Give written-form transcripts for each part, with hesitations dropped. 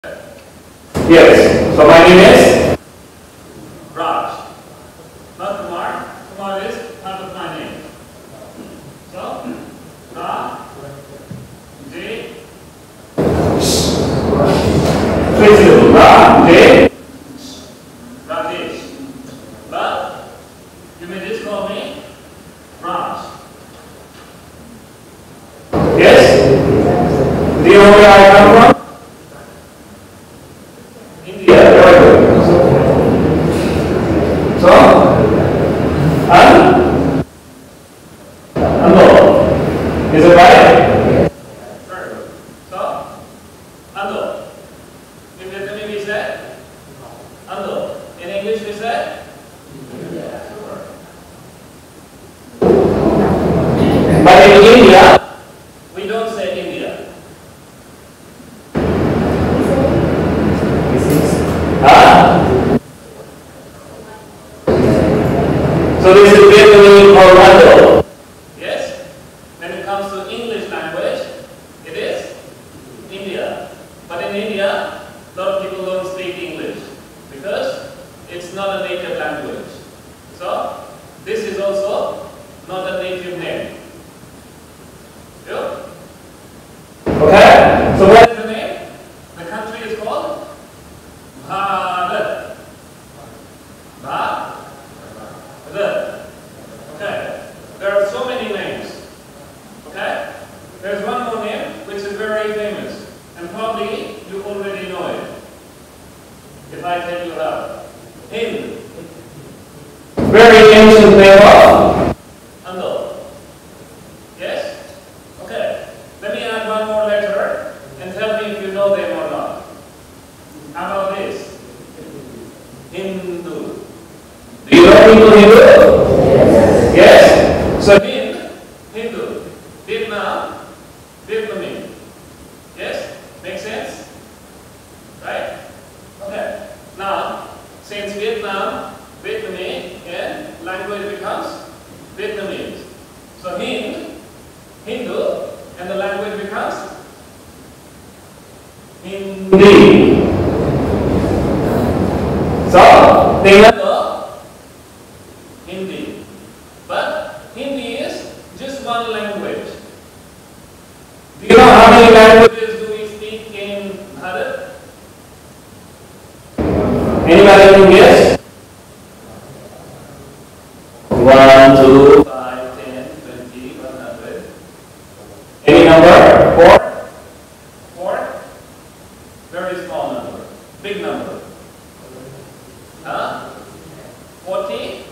Yes. So my name is Raj. Not Kumar. Kumar is part of my name. So, Ra, J. Flexible. Ra, J. Rajesh. But you may just call me Raj. Yes. Do you know where I come from? India. Very good. So, Ando. Is it right? Very good. So, Ando. In Vietnamese we say Ando. In English we say Super. But in India, We don't say India. so this is Vietnamese or Ando. Yes? When it comes to English language, it is India. But in India, a lot of people don't speak English because it's not a native language. So, this is also not a native name. Yeah? Okay? So what What is the name? The country is called Bharat. Bharat. Okay. There are so many names. Okay? There's one more name which is very famous. And probably you already know it. If I tell you how. Hind. very ancient name of? Ando. Yes? Okay. Let me add one more letter and tell me if you know them or not. How about this? Hindu. Do you know people Hindu? Yes. So Hind, Hindu. Vietnam, Vietnamese. Yes? Make sense? Right? Okay. Now, since Vietnam, Vietnamese, and language becomes Vietnamese. So Hind, Hindu, and the language becomes Hindi. Hindi. So, tingnan Hindi. But Hindi is just one language. do you know how many languages? Do we speak in Bharat? Anybody can guess? 1, 2. 5, 10, 20, 100. Any number? 4? 4? Very small number. Big number. Huh? 40?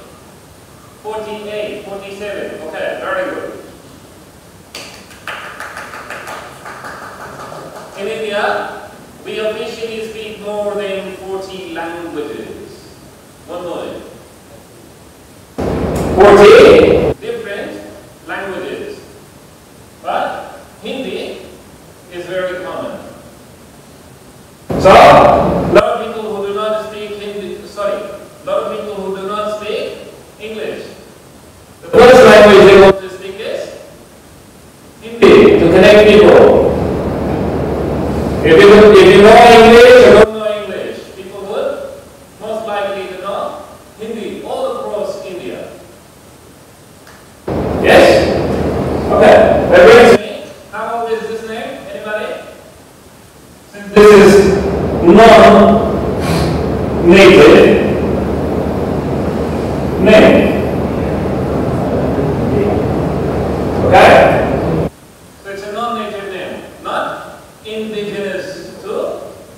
48, 47. Okay, very good. In India, we officially speak more than 40 languages. One more. 40? Different languages. But Hindi is very common. So, A lot of people who do not speak a lot of people who do not speak English. The first language they want to speak is to connect people. If you know English, you don't know English. People would most likely to know Hindi all across India. yes? Okay. That brings me. How old is this name? Anybody? Since This is non-native name. Okay? So it's a non-native name, not indigenous to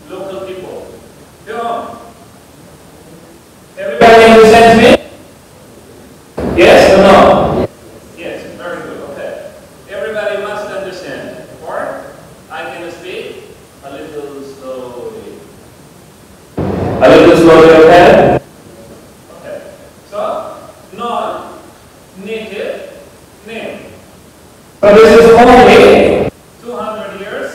local people. Go on. Everybody understands me? Yes or no? Yes, very good. Okay. Everybody must understand. Or I can speak a little slowly. A little slowly, okay? Okay. So, non-native name. So this is only 200 years.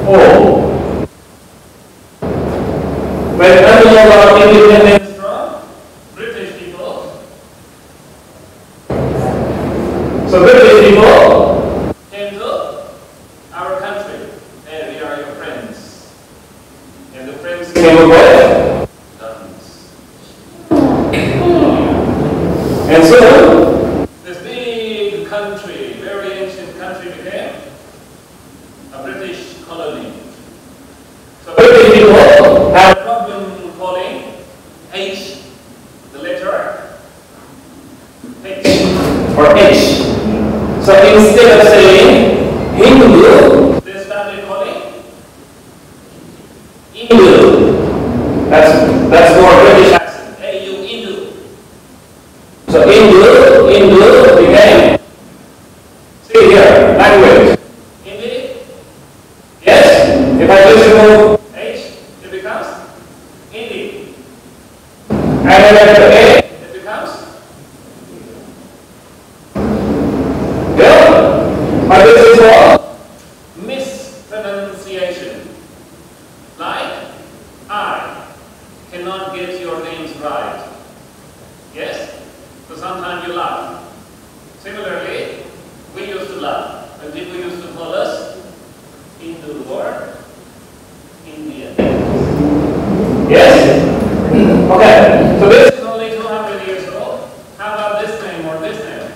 old. When until independence From British people. so British people Came to our country. And we are your friends. became a poet. And so, this big country, very ancient country, became a British colony. So British people had a problem calling H, the letter H. or H. So instead of saying Hindu, They started calling Hindu. That's more British accent. Hey, you Hindu. So Hindu became, see here, language. Hindi, Yes? If I just remove H, it becomes Hindi. and then letter A, It becomes yeah? But this is what? mispronunciation. Like, I cannot get your names right. Yes? So sometimes you laugh. Similarly, we used to laugh when people used to call us Hindu or Indian. Yes? Okay. So this This is only 200 years old. How about this name or this name?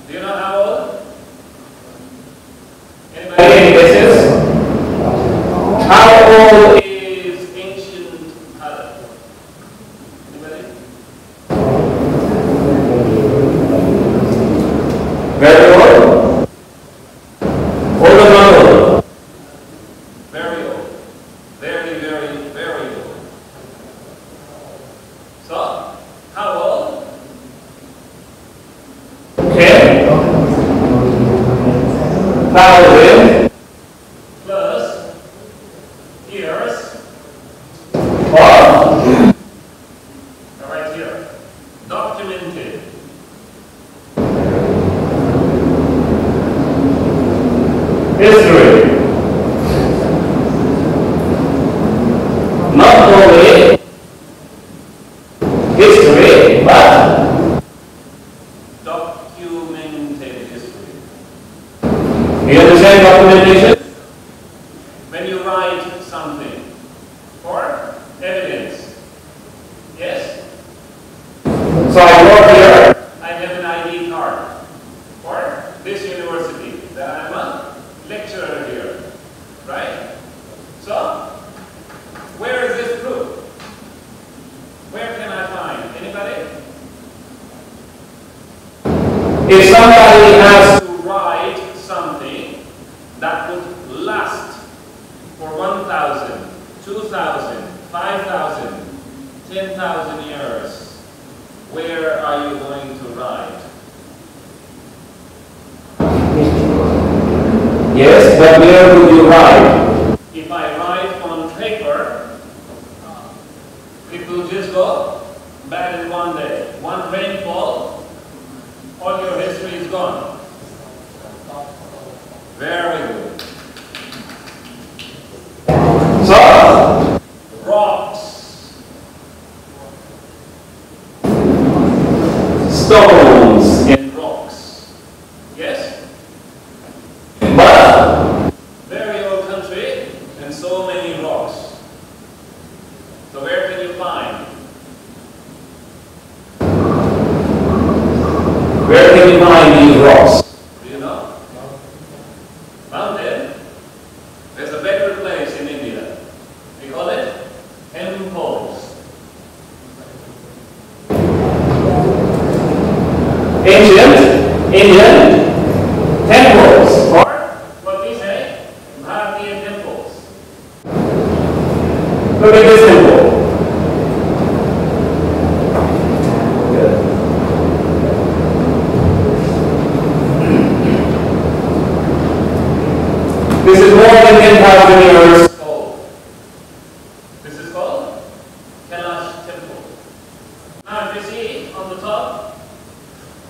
Do you know how old? Anybody? again, this is how old Is ancient Bharat? Anybody? very old? Old or not old? Very old. Very, very, very old. So, how old? Okay. Thousand Plus years. or Right here. Documented. history. Not only history, but Documented history. you understand documentation? When you write something for evidence. Yes? So I wrote here, I have an ID card for this university that I'm a lecturer here. Right? So, where is this proof? Where can I find? Anybody? if somebody has To write something that would last for 1,000, 2,000, 5,000, 10,000 years, where are you going to write? yes, but where would you write? If I write on paper, it will just go bad in one day. One rainfall, all your history is gone. Very good. So, Rocks. stones. And rocks. Yes? But Very old country and so many rocks. So where can you find? where can you find these rocks? Do you know? Mountain. There's a better place in India. We call it temples. Ancient Indian temples. Or what we say, Bharatiya temples. Look at this temple. This is more than 10,000 years. Old. This is called Kailash temple. Now if you see on the top,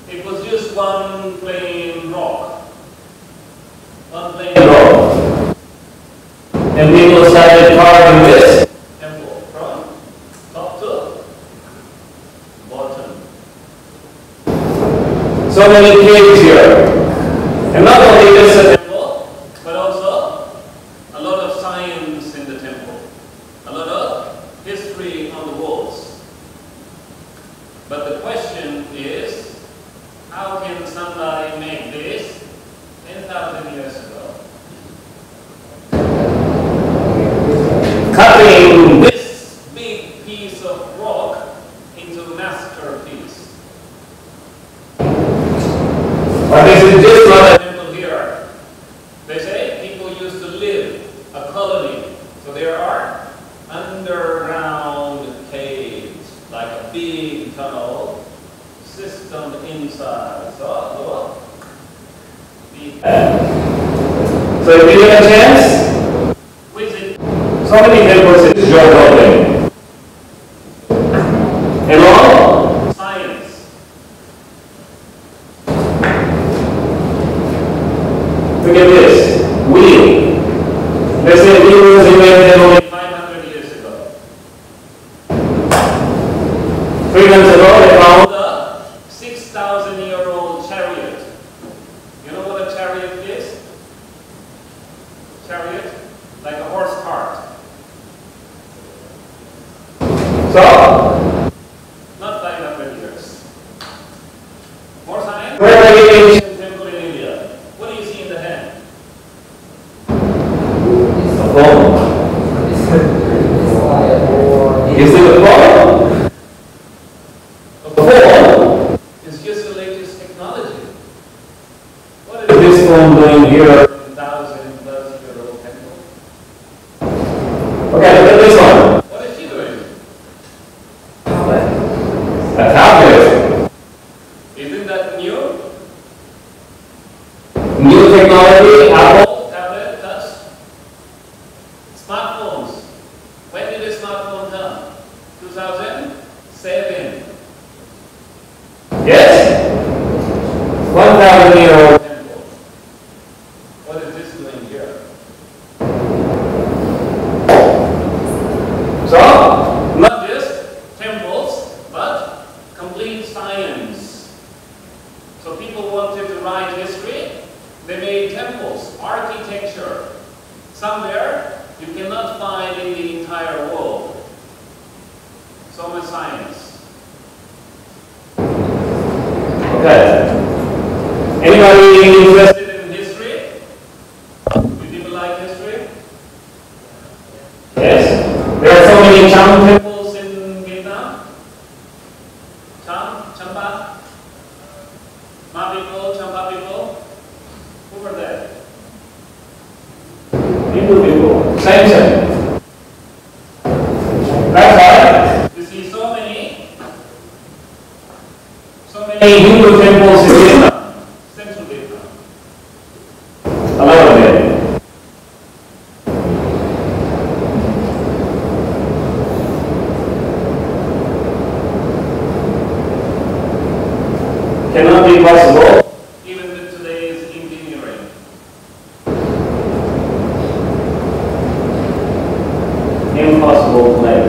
it was just one plain rock. One plain rock. And people started carving this. Temple from top to bottom. So many caves here. And not only this, Temple, but also a lot of science in the temple. a lot of history on the walls. But the question is, how can somebody make this 10,000 years ago? Cutting this big piece of rock into a masterpiece. But this is just not a temple here. They say people used to live, a colony. So there are underground caves, like a big tunnel system inside. So if you get a chance, visit so many temples in Jordan. And all science. Look at this wheel. They say wheel was invented only 500 years ago. 3 months ago, they found a 6,000-year-old chariot. You know what a chariot is? Chariot, like a horse cart. So, not 500 years. More science? Where are you ancient temple in India? What do you see in the hand? A bone. Is it a bone? A bone is just the latest technology. What is this bone doing here? 1,000-plus-year-old temple. Okay, look at this one. What is she doing? A tablet. Isn't that new? New technology, Apple, tablet, touch. Smartphones. When did the smartphone come? 2007. Yes? 1,000-year-old temple. What is this doing here? So, not just temples, but complete science. So people wanted to write history, they made temples, architecture. Somewhere you cannot find in the entire world. So much science. Okay. Anybody interested in history? Do people like history? Yes? There are so many Cham temples in Vietnam. Cham? Champa? Ma people? Champa people? Who were they? Hindu people. Same. That's right. You see so many Hindu temples in Vietnam. Central Vietnam. A lot of them. Cannot be possible even with today's engineering. Impossible to make.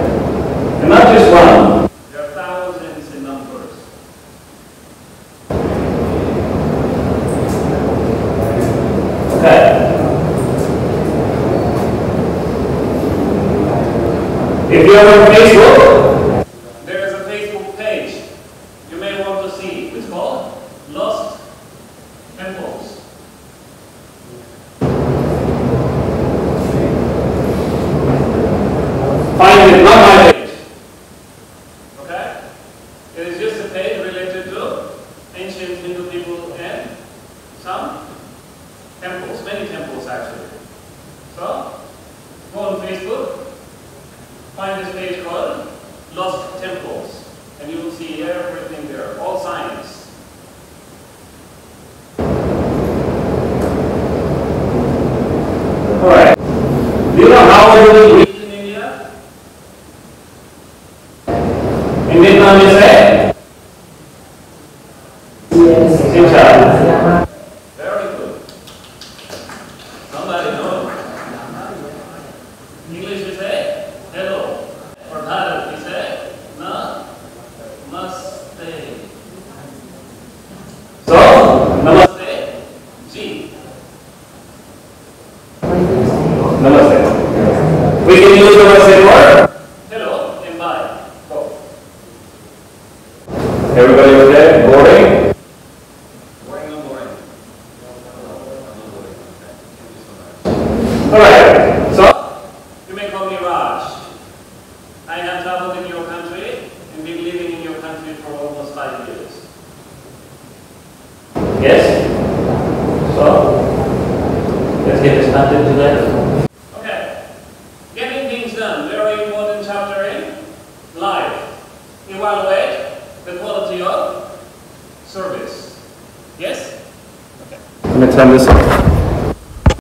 And not just one. There are thousands in numbers. Okay. If you're on Facebook, there is a Facebook page you may want to see. It's called Lost Temples. Find it, not my page. Okay? It is just a page related to ancient Hindu people and some temples, many temples actually. So, go on Facebook, find this page called Lost Temples, and you will see everything there, all science. Alright. Do you know how we read in India? In Vietnam you say? Xin chào. Very good. Somebody knows. English you say? Hello. For Bharat you say? Namaste. So, namaste. Ji. Namaste. We can use namaste for Everybody okay? Boring? Boring or boring? Alright, so You may call me Raj. I have traveled in your country and been living in your country for almost 5 years. yes? So let's get started today. Okay. Getting things done. Very important chapter in life. Evaluate the quality of service. Yes? Okay. Let me turn this off.